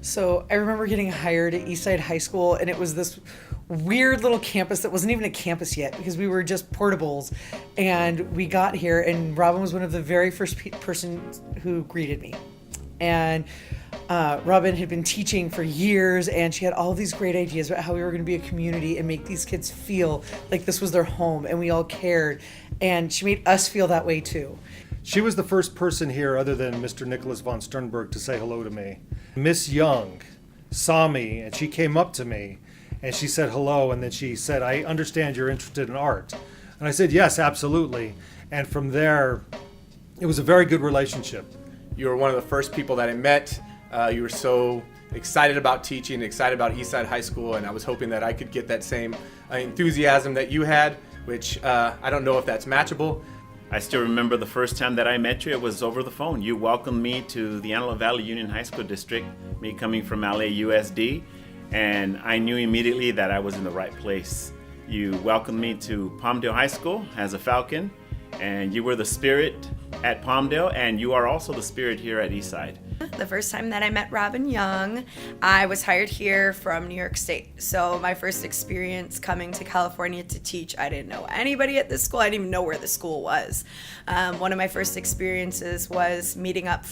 So I remember getting hired at Eastside High School, and it was this weird little campus that wasn't even a campus yet because we were just portables. And we got here, and Robyn was one of the very first persons who greeted me. And Robyn had been teaching for years, and she had all these great ideas about how we were going to be a community and make these kids feel like this was their home, and we all cared. And she made us feel that way too. She was the first person here other than Mr. Nicholas von Sternberg to say hello to me. Miss Young saw me and she came up to me and she said hello, and then she said, "I understand you're interested in art." And I said, "Yes, absolutely." And from there, it was a very good relationship. You were one of the first people that I met. You were so excited about teaching, excited about Eastside High School, and I was hoping that I could get that same enthusiasm that you had, which I don't know if that's matchable. I still remember the first time that I met you. It was over the phone. You welcomed me to the Antelope Valley Union High School District, me coming from LAUSD, and I knew immediately that I was in the right place. You welcomed me to Palmdale High School as a Falcon, and you were the spirit at Palmdale, and you are also the spirit here at Eastside. The first time that I met Robyn Young, I was hired here from New York State. So my first experience coming to California to teach, I didn't know anybody at this school. I didn't even know where the school was. One of my first experiences was meeting up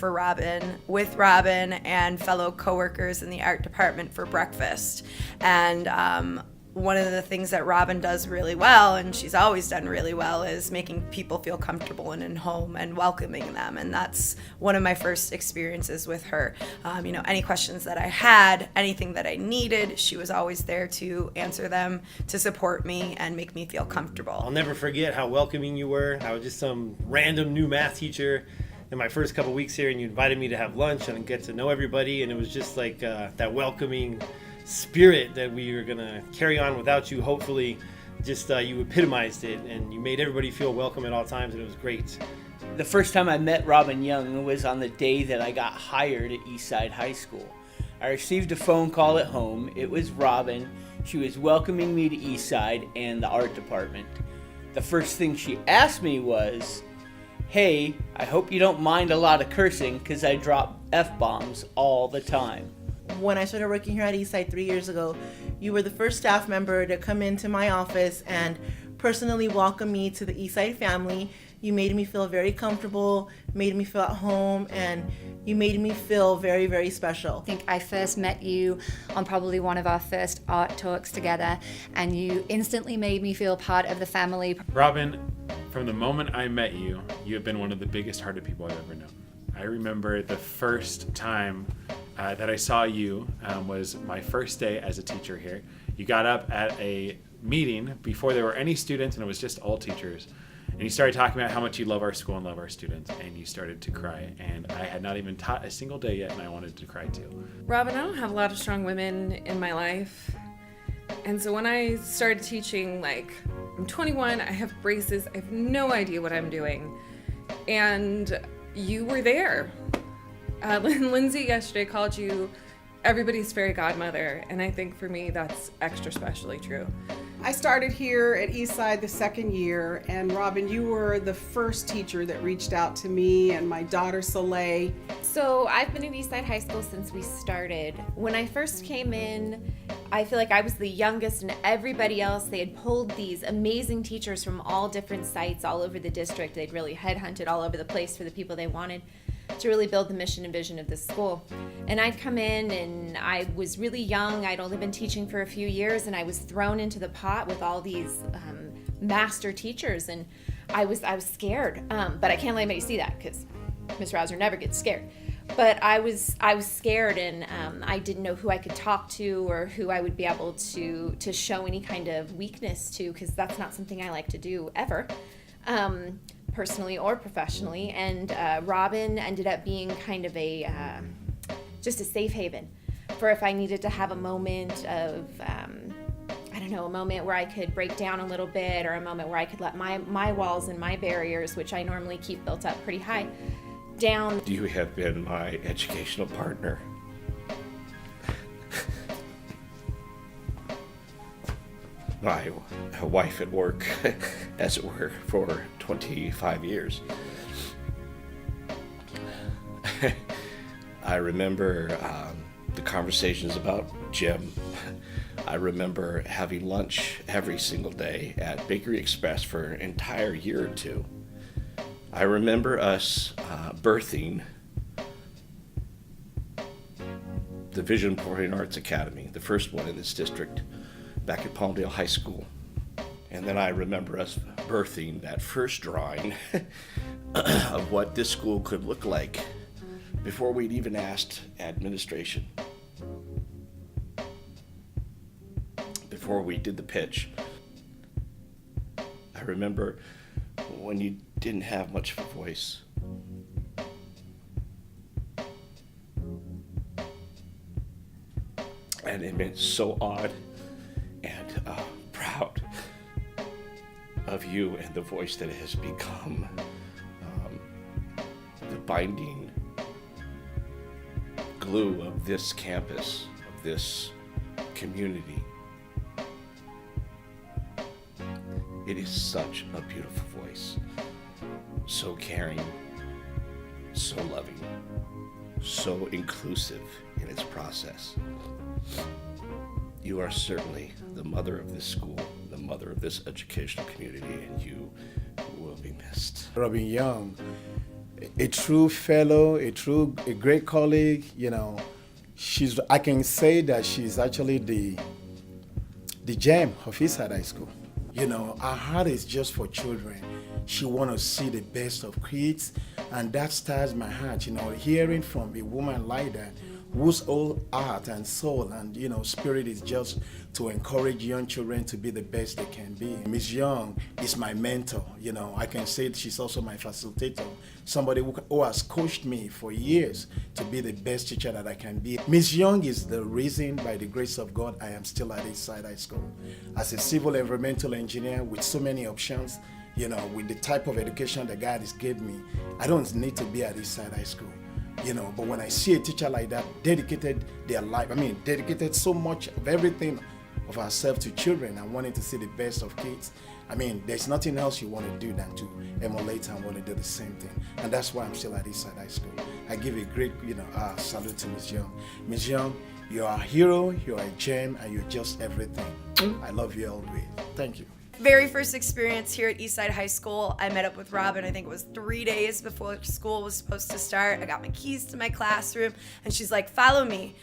with Robyn and fellow coworkers in the art department for breakfast. And one of the things that Robyn does really well, and she's always done really well, is making people feel comfortable and in home and welcoming them. And that's one of my first experiences with her. Any questions that I had, anything that I needed, she was always there to answer them, to support me and make me feel comfortable. I'll never forget how welcoming you were. I was just some random new math teacher in my first couple weeks here, and you invited me to have lunch and get to know everybody, and it was just like that welcoming spirit that we were gonna carry on without you. Hopefully, just you epitomized it, and you made everybody feel welcome at all times, and it was great. The first time I met Robyn Young was on the day that I got hired at Eastside High School. I received a phone call at home. It was Robyn. She was welcoming me to Eastside and the art department. The first thing she asked me was, "Hey, I hope you don't mind a lot of cursing, because I drop F-bombs all the time." When I started working here at Eastside 3 years ago, you were the first staff member to come into my office and personally welcome me to the Eastside family. You made me feel very comfortable, made me feel at home, and you made me feel very, very special. I think I first met you on probably one of our first art talks together, and you instantly made me feel part of the family. Robyn, from the moment I met you, you have been one of the biggest hearted people I've ever known. I remember the first time that I saw you was my first day as a teacher here. You got up at a meeting before there were any students, and it was just all teachers. And you started talking about how much you love our school and love our students, and you started to cry. And I had not even taught a single day yet, and I wanted to cry too. Robyn, I don't have a lot of strong women in my life. And so when I started teaching, I'm 21, I have braces, I have no idea what I'm doing. And you were there. Lindsay yesterday called you everybody's fairy godmother, and I think for me that's extra specially true. I started here at Eastside the second year, and Robyn, you were the first teacher that reached out to me and my daughter Soleil. So I've been at Eastside High School since we started. When I first came in, I feel like I was the youngest, and everybody else, they had pulled these amazing teachers from all different sites all over the district. They'd really headhunted all over the place for the people they wanted to really build the mission and vision of this school. And I'd come in, and I was really young. I'd only been teaching for a few years, and I was thrown into the pot with all these master teachers, and I was scared. But I can't let anybody see that, because Miss Rouser never gets scared. But I was scared, and I didn't know who I could talk to or who I would be able to show any kind of weakness to, because that's not something I like to do ever. Personally or professionally, and Robyn ended up being kind of just a safe haven for if I needed to have a moment of, a moment where I could break down a little bit, or a moment where I could let my walls and my barriers, which I normally keep built up pretty high, down. You have been my educational partner. My wife at work, as it were, for 25 years. I remember the conversations about Jim. I remember having lunch every single day at Bakery Express for an entire year or two. I remember us birthing the Vision Performing Arts Academy, the first one in this district, back at Palmdale High School. And then I remember us birthing that first drawing of what this school could look like before we'd even asked administration, before we did the pitch. I remember when you didn't have much of a voice. And it meant so odd and proud of you and the voice that it has become, the binding glue of this campus, of this community. It is such a beautiful voice, so caring, so loving, so inclusive in its process. You are certainly the mother of this school, the mother of this educational community, and you will be missed. Robyn Young, a true fellow, a great colleague, you know, I can say that she's actually the gem of Eastside High School. You know, her heart is just for children. She wants to see the best of kids, and that stirs my heart, you know, hearing from a woman like that, whose whole heart and soul and, you know, spirit is just to encourage young children to be the best they can be. Ms. Young is my mentor, you know. I can say she's also my facilitator, somebody who has coached me for years to be the best teacher that I can be. Ms. Young is the reason, by the grace of God, I am still at Eastside High School. As a civil environmental engineer with so many options, you know, with the type of education that God has given me, I don't need to be at Eastside High School. You know, but when I see a teacher like that dedicated their life, dedicated so much of everything of ourselves to children and wanting to see the best of kids, there's nothing else you want to do than to emulate and want to do the same thing. And that's why I'm still at Eastside High School. I give a great, salute to Ms. Young. Ms. Young, you're a hero, you're a gem, and you're just everything. I love you always. Thank you. Very first experience here at Eastside High School, I met up with Robyn, I think it was 3 days before school was supposed to start. I got my keys to my classroom, and she's like, follow me.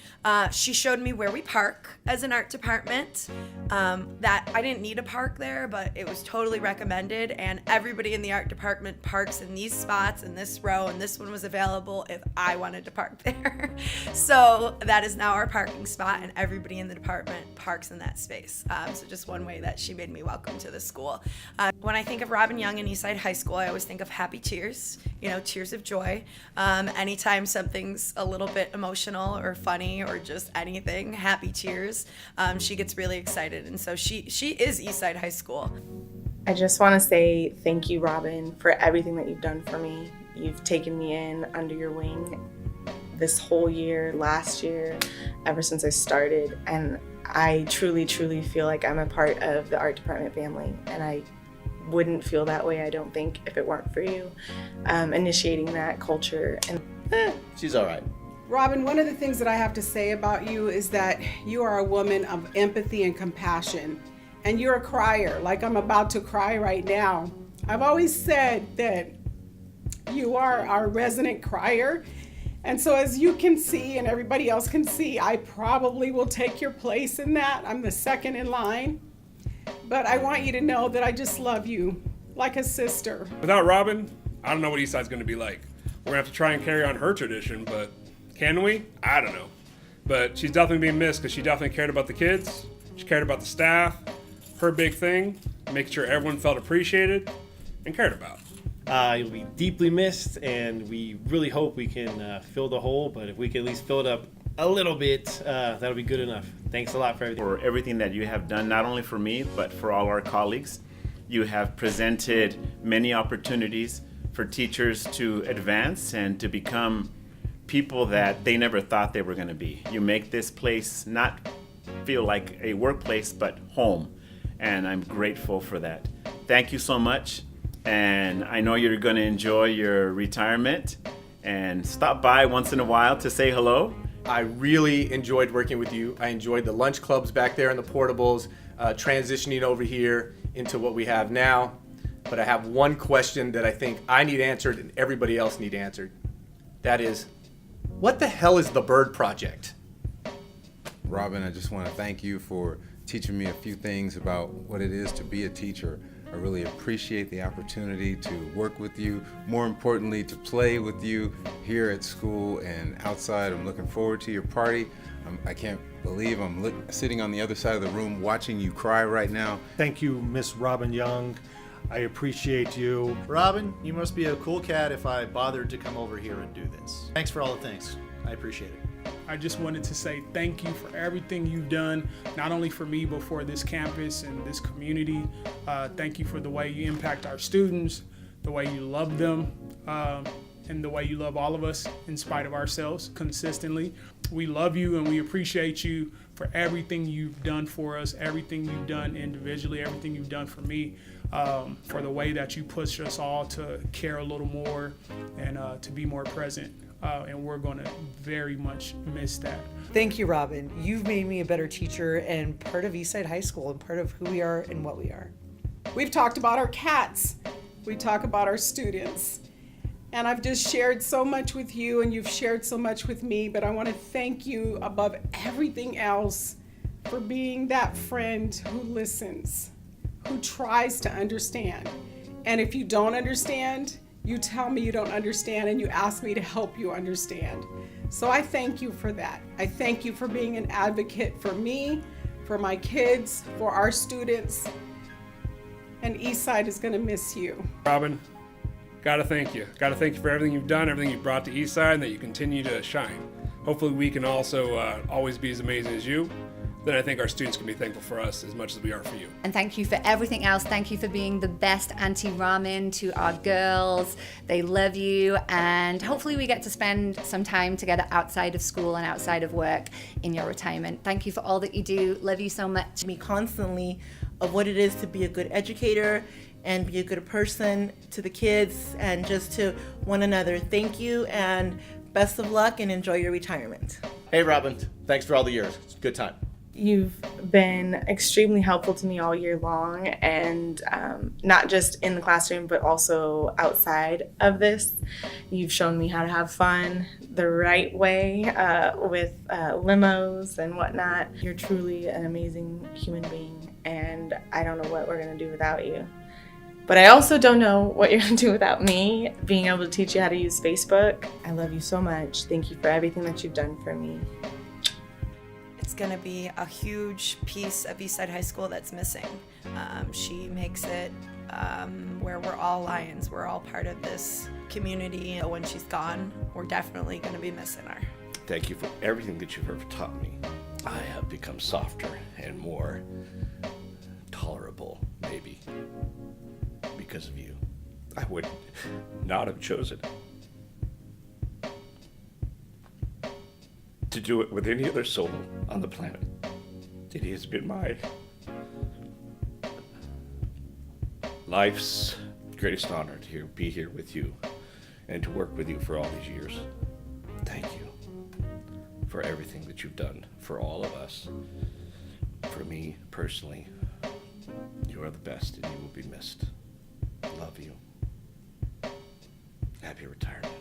She showed me where we park as an art department. That I didn't need a park there, but it was totally recommended, and everybody in the art department parks in these spots, in this row, and this one was available if I wanted to park there. So that is now our parking spot, and everybody in the department parks in that space. So just one way that she made me welcome to the school. When I think of Robyn Young and Eastside High School, I always think of happy tears, tears of joy. Anytime something's a little bit emotional or funny or just anything, happy tears, she gets really excited. And so she is Eastside High School. I just want to say thank you, Robyn, for everything that you've done for me. You've taken me in under your wing this whole year, last year, ever since I started, and I truly, truly feel like I'm a part of the art department family, and I wouldn't feel that way, I don't think, if it weren't for you initiating that culture. And she's all right. Robyn, one of the things that I have to say about you is that you are a woman of empathy and compassion, and you're a crier, like I'm about to cry right now. I've always said that you are our resident crier. And so as you can see and everybody else can see, I probably will take your place in that. I'm the second in line. But I want you to know that I just love you like a sister. Without Robyn, I don't know what Eastside's going to be like. We're going to have to try and carry on her tradition, but can we? I don't know. But she's definitely being missed because she definitely cared about the kids. She cared about the staff. Her big thing, making sure everyone felt appreciated and cared about. You'll be deeply missed, and we really hope we can fill the hole, but if we can at least fill it up a little bit, that'll be good enough. Thanks a lot for everything. For everything that you have done, not only for me, but for all our colleagues. You have presented many opportunities for teachers to advance and to become people that they never thought they were going to be. You make this place not feel like a workplace, but home, and I'm grateful for that. Thank you so much. And I know you're going to enjoy your retirement, and stop by once in a while to say hello. I really enjoyed working with you. I enjoyed the lunch clubs back there in the portables, transitioning over here into what we have now. But I have one question that I think I need answered and everybody else need answered. That is, what the hell is the Bird Project? Robyn, I just want to thank you for teaching me a few things about what it is to be a teacher. I really appreciate the opportunity to work with you, more importantly, to play with you here at school and outside. I'm looking forward to your party. I can't believe I'm sitting on the other side of the room watching you cry right now. Thank you, Miss Robyn Young. I appreciate you. Robyn, you must be a cool cat if I bothered to come over here and do this. Thanks for all the things. I appreciate it. I just wanted to say thank you for everything you've done, not only for me, but for this campus and this community. Thank you for the way you impact our students, the way you love them, and the way you love all of us in spite of ourselves consistently. We love you and we appreciate you for everything you've done for us, everything you've done individually, everything you've done for me, for the way that you push us all to care a little more and to be more present. And we're going to very much miss that. Thank you, Robyn. You've made me a better teacher and part of Eastside High School and part of who we are and what we are. We've talked about our cats. We talk about our students. And I've just shared so much with you and you've shared so much with me, but I want to thank you above everything else for being that friend who listens, who tries to understand. And if you don't understand, you tell me you don't understand and you ask me to help you understand. So I thank you for that. I thank you for being an advocate for me, for my kids, for our students. And Eastside is going to miss you. Robyn, gotta thank you. Gotta thank you for everything you've done, everything you've brought to Eastside, and that you continue to shine. Hopefully we can also always be as amazing as you. Then I think our students can be thankful for us as much as we are for you. And thank you for everything else. Thank you for being the best Auntie Ramen to our girls. They love you, and hopefully we get to spend some time together outside of school and outside of work in your retirement. Thank you for all that you do. Love you so much. Me constantly of what it is to be a good educator and be a good person to the kids and just to one another. Thank you and best of luck and enjoy your retirement. Hey, Robyn, thanks for all the years. It's a good time. You've been extremely helpful to me all year long, and not just in the classroom, but also outside of this. You've shown me how to have fun the right way with limos and whatnot. You're truly an amazing human being, and I don't know what we're going to do without you. But I also don't know what you're going to do without me, being able to teach you how to use Facebook. I love you so much. Thank you for everything that you've done for me. It's going to be a huge piece of Eastside High School that's missing. She makes it where we're all Lions. We're all part of this community. When she's gone, we're definitely going to be missing her. Thank you for everything that you've ever taught me. I have become softer and more tolerable, maybe, because of you. I would not have chosen to do it with any other soul on the planet. It has been my life's greatest honor to be here with you and to work with you for all these years. Thank you for everything that you've done for all of us. For me personally, you are the best and you will be missed. Love you. Happy retirement.